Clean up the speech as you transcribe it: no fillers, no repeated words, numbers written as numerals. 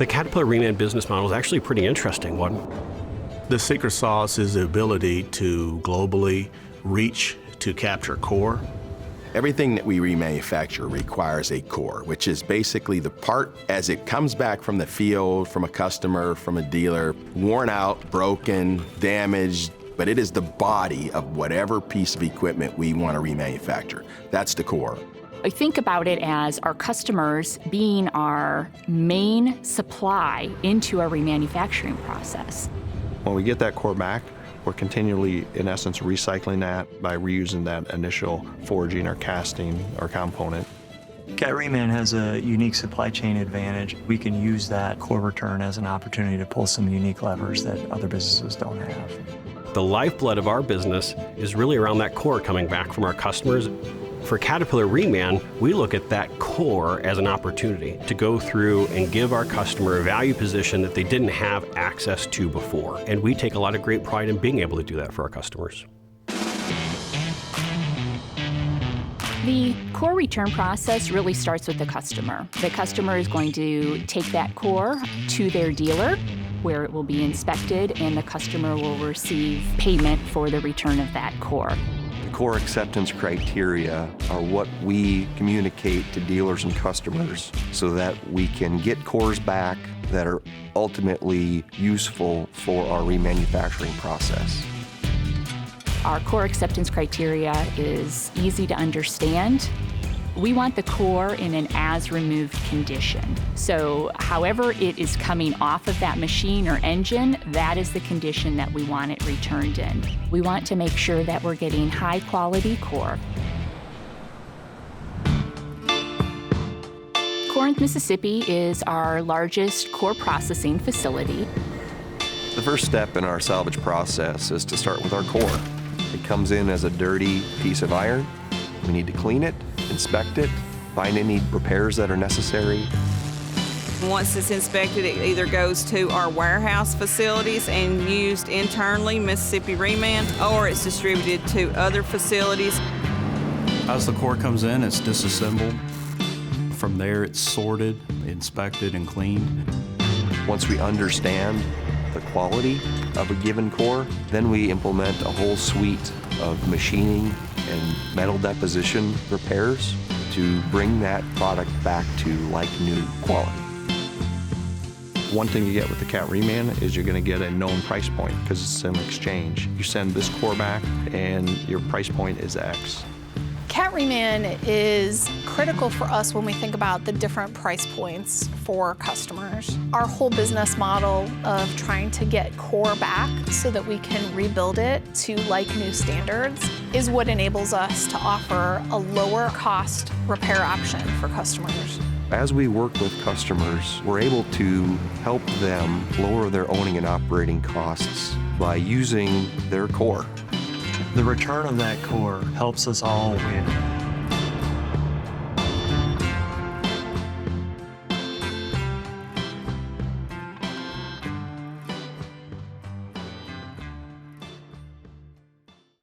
The Caterpillar Reman business model is actually a pretty interesting one. The secret sauce is the ability to globally reach to capture core. Everything that we remanufacture requires a core, which is basically the part as it comes back from the field, from a customer, from a dealer, worn out, broken, damaged, but it is the body of whatever piece of equipment we want to remanufacture. That's the core. I think about it as our customers being our main supply into our remanufacturing process. When we get that core back, we're continually, in essence, recycling that by reusing that initial forging or casting or component. Cat Reman has a unique supply chain advantage. We can use that core return as an opportunity to pull some unique levers that other businesses don't have. The lifeblood of our business is really around that core coming back from our customers. For Caterpillar Reman, we look at that core as an opportunity to go through and give our customer a value position that they didn't have access to before. And we take a lot of great pride in being able to do that for our customers. The core return process really starts with the customer. The customer is going to take that core to their dealer, where it will be inspected, and the customer will receive payment for the return of that core. Core acceptance criteria are what we communicate to dealers and customers so that we can get cores back that are ultimately useful for our remanufacturing process. Our core acceptance criteria is easy to understand. We want the core in an as-removed condition. So however it is coming off of that machine or engine, that is the condition that we want it returned in. We want to make sure that we're getting high-quality core. Corinth, Mississippi is our largest core processing facility. The first step in our salvage process is to start with our core. It comes in as a dirty piece of iron. We need to clean it, inspect it, find any repairs that are necessary. Once it's inspected, it either goes to our warehouse facilities and used internally, Mississippi Reman, or it's distributed to other facilities. As the core comes in, it's disassembled. From there, it's sorted, inspected, and cleaned. Once we understand the quality of a given core, then we implement a whole suite of machining and metal deposition repairs to bring that product back to like new quality. One thing you get with the Cat Reman is you're going to get a known price point because it's an exchange. You send this core back and your price point is X. Cat Reman is critical for us when we think about the different price points for customers. Our whole business model of trying to get core back so that we can rebuild it to like new standards is what enables us to offer a lower cost repair option for customers. As we work with customers, we're able to help them lower their owning and operating costs by using their core. The return of that core helps us all win.